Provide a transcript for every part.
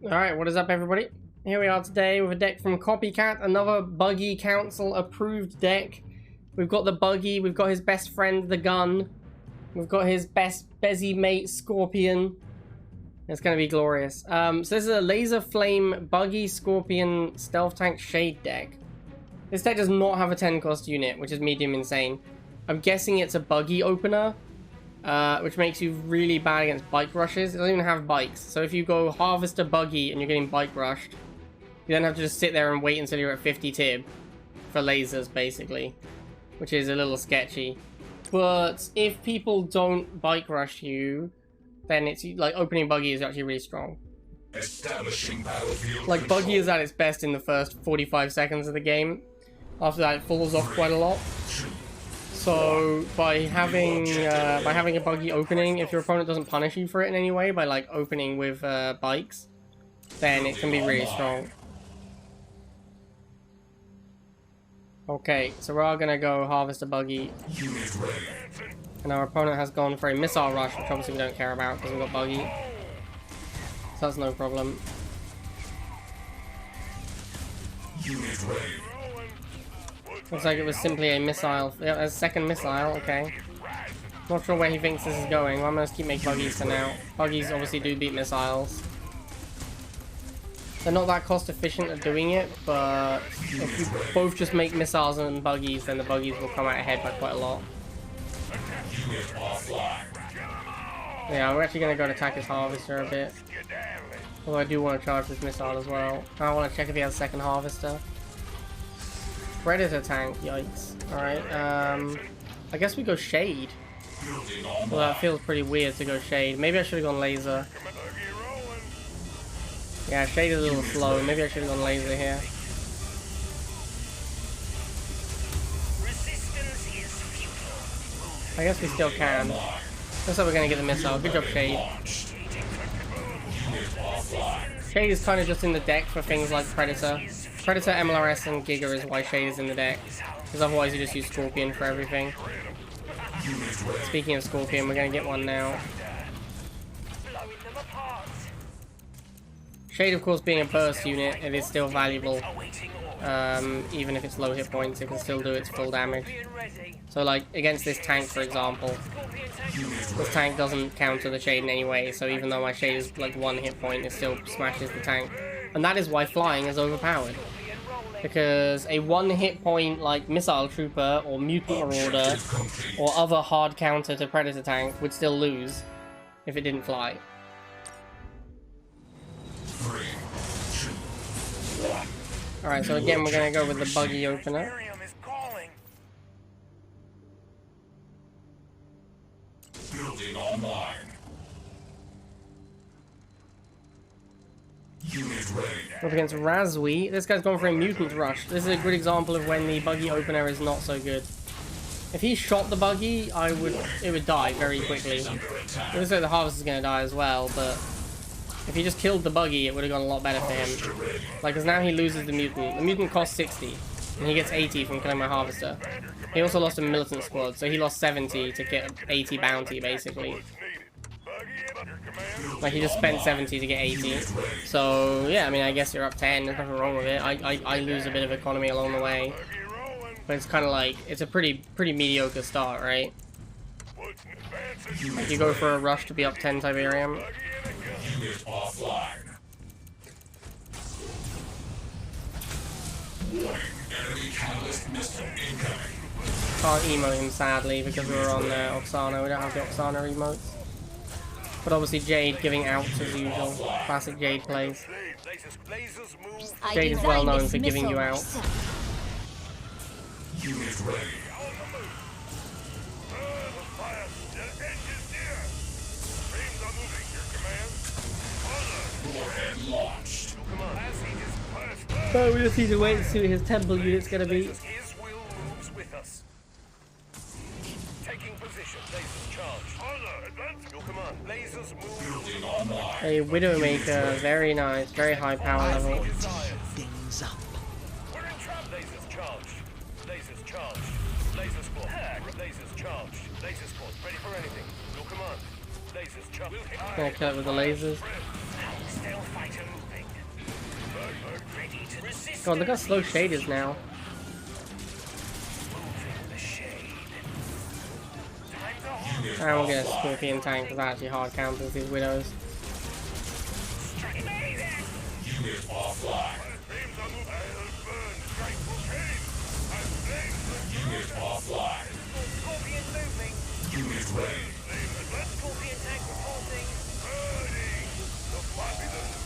Alright, what is up everybody? Here we are today with a deck from Copycat, another Buggy Council approved deck. We've got the Buggy, we've got his best friend, the gun. We've got his best Bezzy mate, Scorpion. It's going to be glorious. So this is a Laser Flame Buggy Scorpion Stealth Tank Shade deck. This deck does not have a 10 cost unit, which is medium insane. I'm guessing it's a Buggy opener. Which makes you really bad against bike rushes. It doesn't even have bikes. So if you go harvest a Buggy and you're getting bike rushed, you then have to just sit there and wait until you're at 50 tib for lasers, basically. Which is a little sketchy. But if people don't bike rush you, then it's like opening Buggy is actually really strong. Establishing battlefield like control. Buggy is at its best in the first 45 seconds of the game. After that it falls off quite a lot. So by having a Buggy opening, if your opponent doesn't punish you for it in any way by like opening with bikes, then it can be really strong. Okay, so we're all gonna go harvest a Buggy, and our opponent has gone for a missile rush, which obviously we don't care about because we've got Buggy, so that's no problem. Unit ready. Looks like it was simply a missile. Yeah, a second missile, okay. Not sure where he thinks this is going. Well, I'm gonna keep making Buggies for now. Buggies obviously do beat missiles. They're not that cost efficient at doing it, but if you both just make missiles and Buggies, then the Buggies will come out ahead by quite a lot. Unit offline. Yeah, we're actually gonna go and attack his harvester a bit. Although I do want to charge this missile as well. I want to check if he has a second harvester. Predator tank, yikes. Alright, I guess we go Shade. Well, that feels pretty weird to go Shade. Maybe I should have gone Laser. Yeah, Shade is a little slow. Maybe I should have gone Laser here. I guess we still can. Looks like we're gonna get the missile. Good job, Shade. Shade is kind of just in the deck for things like Predator. Predator, MLRS, and Giga is why Shade is in the deck. Because otherwise you just use Scorpion for everything. Speaking of Scorpion, we're going to get one now. Shade, of course, being a burst unit, it is still valuable. Even if it's low hit points, it can still do its full damage. So, like, against this tank, for example, this tank doesn't counter the Shade in any way, so even though my Shade is, like, 1 hit point, it still smashes the tank. And that is why flying is overpowered. Because a 1 hit point like Missile Trooper or Mutant Marauder or other hard counter to Predator tank would still lose if it didn't fly. 3, 2, 1. Alright, so again we're going to go with the Buggy opener. Building online. Unit ready. Up against Razwi. This guy's going for a Mutant Rush. This is a good example of when the Buggy opener is not so good. If he shot the Buggy, it would die very quickly. It looks like the Harvest is going to die as well, but if he just killed the Buggy, it would have gone a lot better for him. Like, because now he loses the Mutant. The Mutant costs 60, and he gets 80 from killing my Harvester. He also lost a Militant Squad, so he lost 70 to get 80 bounty, basically. Like, he just spent 70 to get 80. So, yeah, I mean, I guess you're up 10. There's nothing wrong with it. I lose a bit of economy along the way. But it's kind of like, it's a pretty mediocre start, right? Like, you go for a rush to be up 10 Tiberium. Unit offline. Enemy catalyst missile incoming. Can't emote him, sadly, because we were on Oksana. We don't have the Oksana emotes. But obviously Jade giving out as usual. Classic Jade plays. Jade is well known for giving you out. Unit ready. Warhead launched. Oh, we just need to wait and see what his temple unit's gonna be. A Widowmaker, very nice, very high power level. Things up. Lasers charged. Lasers charged. Lasers squad. Lasers charged. Laser squad. Ready for anything. Your command. Lasers charged. Gonna kill it with the lasers. Stealth fighter moving. ready to resist. God, look how slow Shade is now. The shade. And we'll get a Scorpion tank because that actually hard counters these Widows. Unit offline. Unit offline. Scorpion moving. Unit ready. Scorpion tank reporting.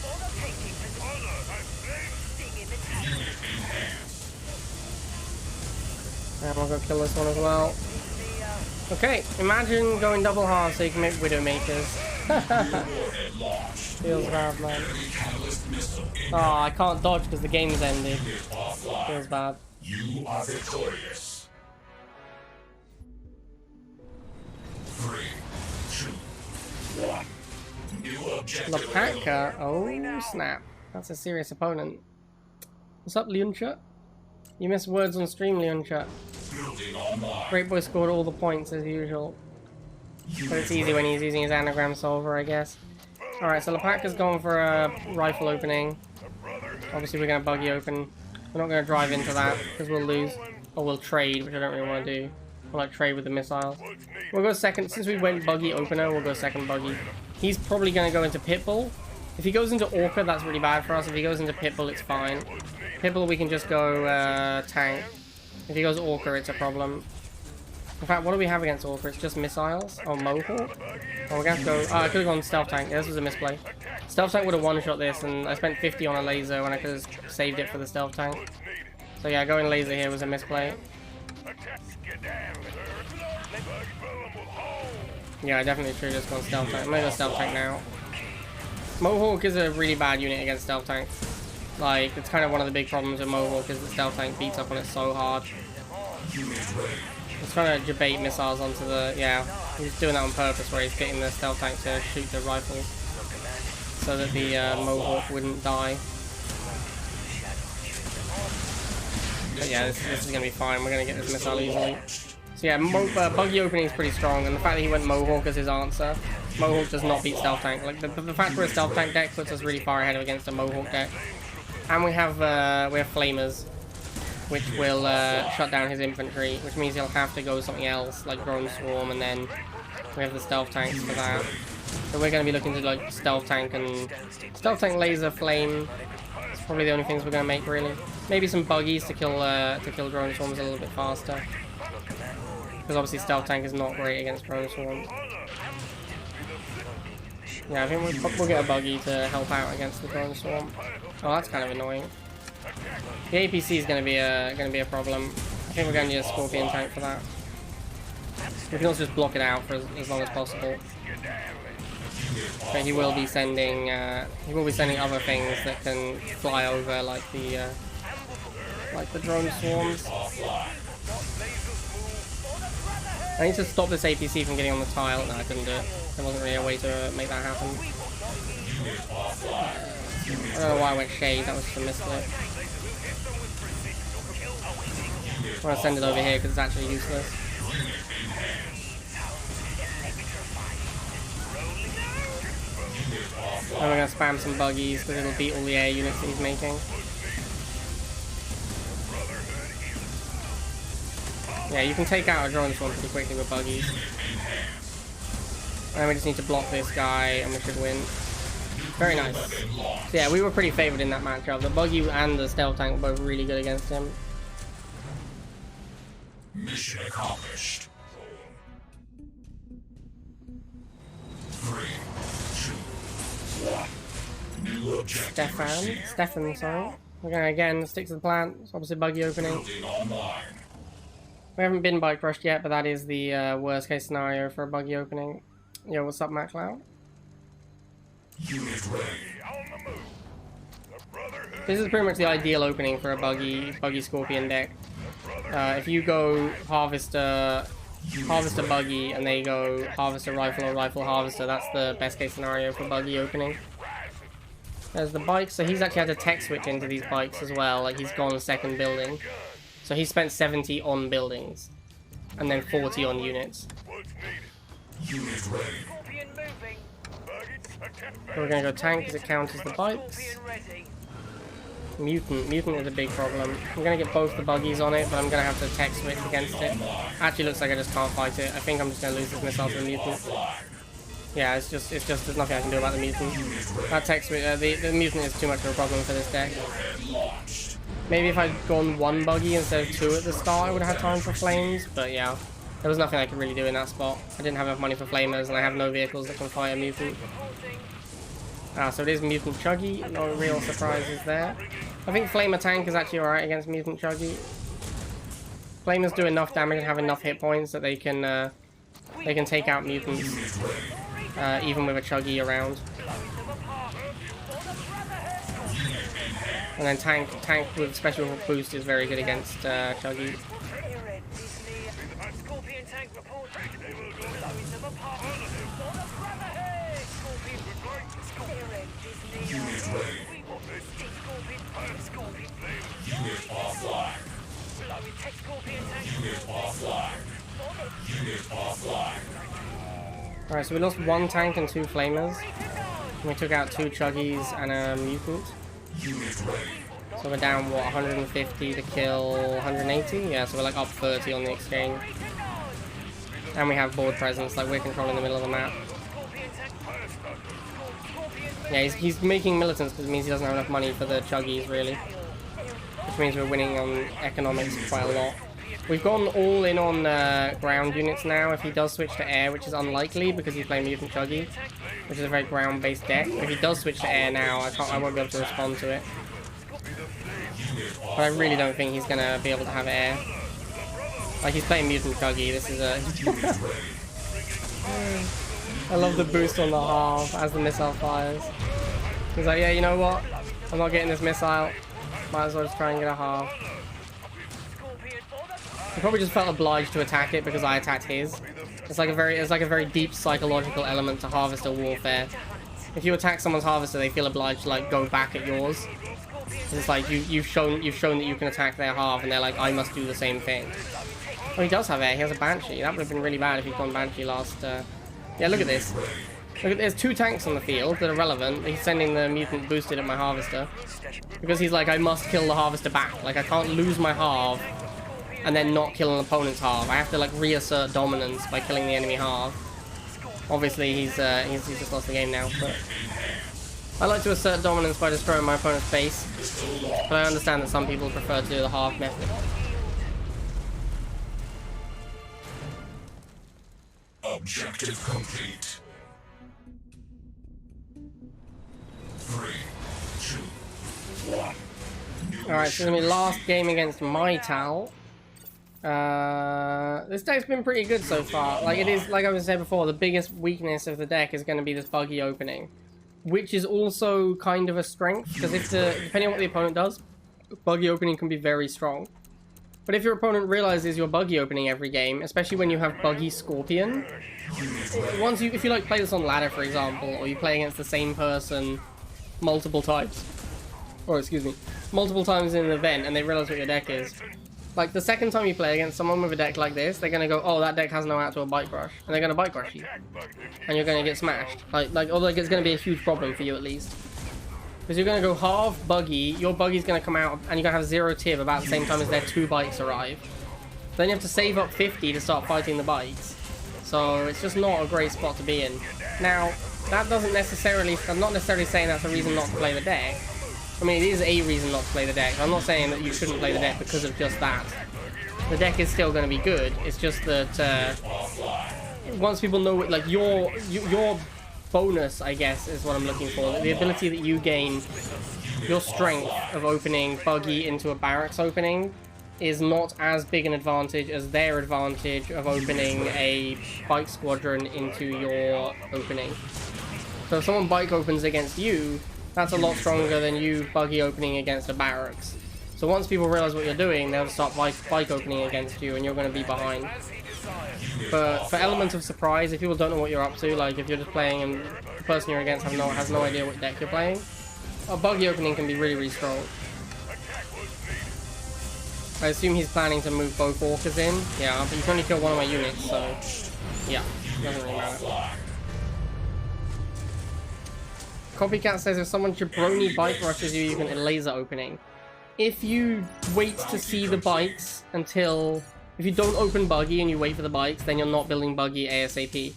Honor taking position. Sting in the tank. Unit enhanced. And we'll go kill this one as well. The Okay, imagine going double hard so you can make Widowmakers. Warhead launched. Feels bad, man. Enemy catalyst missile Oh, I can't dodge because the game's ended. Unit offline. Feels bad. You are victorious. 3, 2, 1. New objective available. Lapaka. Oh, snap. That's a serious opponent. What's up, Leoncha? You missed words on stream, Leoncha. Building online. Great Boy scored all the points as usual. But it's easy when he's using his anagram solver, I guess. Alright, so Lapaka's going for a rifle opening. Obviously we're going to buggy open. We're not going to drive into that because we'll lose. Or we'll trade, which I don't really want to do. We'll like trade with the missiles. We'll go second. Since we went buggy opener, we'll go second buggy. He's probably going to go into Pitbull. If he goes into Orca, that's really bad for us. If he goes into Pitbull, it's fine. Pitbull, we can just go tank. If he goes Orca, it's a problem. In fact, what do we have against Orca? It's just missiles? Oh, Mohawk? Oh, we're going to go... I could have gone Stealth Tank. Yeah, this was a misplay. Stealth Tank would have one-shot this, and I spent 50 on a laser when I could have saved it for the Stealth Tank. So yeah, going laser here was a misplay. Yeah, I definitely should have just gone Stealth Tank. I'm going to go Stealth Tank now. Mohawk is a really bad unit against Stealth Tank. Like, it's kind of one of the big problems with Mohawk is the Stealth Tank beats up on it so hard. He's trying to debate missiles onto the... Yeah, he's doing that on purpose where he's getting the Stealth Tank to shoot the rifles so that the Mohawk wouldn't die. But yeah, this is going to be fine. We're going to get this missile easily. So yeah, buggy opening is pretty strong, and the fact that he went Mohawk as his answer, Mohawk does not beat Stealth Tank. Like the fact we're a Stealth Tank deck puts us really far ahead against a Mohawk deck, and we have Flamers, which will shut down his infantry, which means he'll have to go something else like Drone Swarm, and then we have the Stealth Tanks for that. So we're going to be looking to like Stealth Tank laser flame. It's probably the only things we're going to make really. Maybe some buggies to kill Drone Swarms a little bit faster. Because obviously Stealth Tank is not great against Drone Swarms. Yeah, I think we'll get a buggy to help out against the Drone Swarm. Oh, that's kind of annoying. The APC is going to be a problem. I think we're going to need a Scorpion tank for that. We can also just block it out for as long as possible. But he will be sending other things that can fly over, like the Drone Swarms. I need to stop this APC from getting on the tile. No, I couldn't do it. There wasn't really a way to make that happen. I don't know why I went Shade, that was just a misclick. I'm going to send it over here because it's actually useless. And we're going to spam some buggies because it'll beat all the air units that he's making. Yeah, you can take out a Drone Swarm pretty quickly with buggies. And we just need to block this guy and we should win. Very nice. So yeah, we were pretty favoured in that matchup. The buggy and the Stealth Tank were both really good against him. Mission accomplished. 3, 2, 1. New objective received. Stefan, sorry. We're going to again stick to the plan. It's obviously buggy opening. Building online. We haven't been bike rushed yet, but that is the worst case scenario for a buggy opening. Yo, what's up, MacLeod? Unit ready. This is pretty much the ideal opening for a buggy Scorpion deck. If you go Harvester buggy, and they go Harvester rifle or rifle harvester, that's the best case scenario for buggy opening. There's the bikes, so he's actually had to tech switch into these bikes as well, like he's gone second building. So he spent 70 on buildings, and then 40 on units. Unit ready. So we're going to go tank because it counters the bikes. Mutant is a big problem. I'm gonna get both the buggies on it, but I'm gonna have to tech switch against it. Actually, looks like I just can't fight it. I think I'm just gonna lose this missile to the mutant. Yeah, it's just there's nothing I can do about the mutant. That tech switch, the mutant is too much of a problem for this deck. Maybe if I'd gone one buggy instead of two at the start, I would have had time for flames. But yeah, there was nothing I could really do in that spot. I didn't have enough money for flamers, and I have no vehicles that can fight a mutant. So it is Mutant Chuggy, no real surprises there. I think Flamer Tank is actually alright against Mutant Chuggy. Flamers do enough damage and have enough hit points that they can take out mutants, even with a Chuggy around. And then Tank with special boost is very good against Chuggy. Unit ready. Unit offline. Unit offline. Unit offline. Alright, so we lost one tank and two flamers. And we took out two Chuggies and a mutant. Unit ready. So we're down, what, 150 to kill 180? Yeah, so we're like up 30 on the exchange. And we have board presence, like we're controlling the middle of the map. Yeah, he's making militants because it means he doesn't have enough money for the Chuggies, really. Which means we're winning on economics quite a lot. We've gone all in on ground units now. If he does switch to air, which is unlikely because he's playing Mutant Chuggy, which is a very ground-based deck. If he does switch to air now, I won't be able to respond to it. But I really don't think he's gonna be able to have air. Like, he's playing Mutant Chuggy. This is a... I love the boost on the half as the missile fires. He's like, yeah, you know what? I'm not getting this missile. Might as well just try and get a half. He probably just felt obliged to attack it because I attacked his. It's like a very deep psychological element to harvester warfare. If you attack someone's harvester, they feel obliged to like go back at yours. It's like you've shown that you can attack their half, and they're like, I must do the same thing. Oh, he does have air. He has a Banshee. That would have been really bad if he'd gone Banshee last. Yeah, look at this. Look at, there's two tanks on the field that are relevant. He's sending the mutant boosted at my harvester because he's like, I must kill the harvester back. Like, I can't lose my half and then not kill an opponent's half. I have to like reassert dominance by killing the enemy half. Obviously, he's just lost the game now. But I like to assert dominance by destroying my opponent's base. But I understand that some people prefer to do the half method. Objective complete. 3, 2, 1. Alright, so it's gonna be last game against my Tal. This deck's been pretty good so far. Like, it is, like I was saying before, the biggest weakness of the deck is going to be this buggy opening, which is also kind of a strength, because depending on what the opponent does, buggy opening can be very strong. But if your opponent realizes you're buggy opening every game, especially when you have buggy Scorpion, if you like play this on ladder, for example, or you play against the same person multiple times, multiple times in an event, and they realize what your deck is, like the second time you play against someone with a deck like this, they're gonna go, oh, that deck has no out to a Bite Crush, and they're gonna Bite Crush you, and you're gonna get smashed. Like it's gonna be a huge problem for you at least. Because you're going to go half buggy, your buggy's going to come out, and you're going to have 0 tib about the same time as their 2 bikes arrive. Then you have to save up 50 to start fighting the bikes. So it's just not a great spot to be in. Now, that doesn't necessarily, I'm not necessarily saying that's a reason not to play the deck. I mean, it is a reason not to play the deck. I'm not saying that you shouldn't play the deck because of just that. The deck is still going to be good. It's just that once people know, like, your bonus, I guess, is what I'm looking for. The ability that you gain, your strength of opening buggy into a barracks opening is not as big an advantage as their advantage of opening a bike squadron into your opening. So if someone bike opens against you, that's a lot stronger than you buggy opening against a barracks. So once people realize what you're doing, they'll start bike opening against you, and you're going to be behind. But for elements of surprise, if people don't know what you're up to, like if you're just playing and the person you're against has no idea what deck you're playing, a buggy opening can be really, really strong. I assume he's planning to move both orcas in. Yeah, but you can only kill one of my units, so yeah, doesn't really matter. Copycat says if someone jabroni bike rushes you, you can laser opening. if you wait to see the bikes until... If you don't open Buggy and you wait for the bikes, then you're not building Buggy ASAP.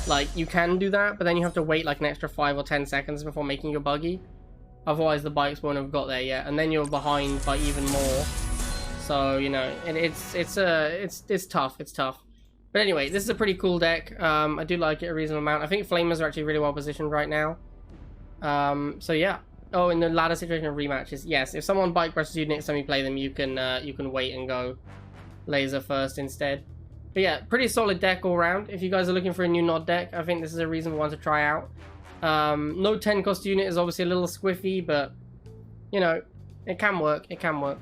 Like, you can do that, but then you have to wait like an extra 5 or 10 seconds before making your Buggy. Otherwise, the bikes won't have got there yet, and then you're behind by even more. So, you know, it's tough, it's tough. But anyway, this is a pretty cool deck. I do like it a reasonable amount. I think Flamers are actually really well positioned right now. So yeah. Oh, in the ladder situation of rematches, yes. If someone bike brushes you next time you play them, you can wait and go laser first instead. But yeah, pretty solid deck all round. If you guys are looking for a new Nod deck, I think this is a reasonable one to try out. No 10 cost unit is obviously a little squiffy, but you know, it can work. It can work.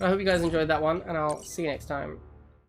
I hope you guys enjoyed that one, and I'll see you next time.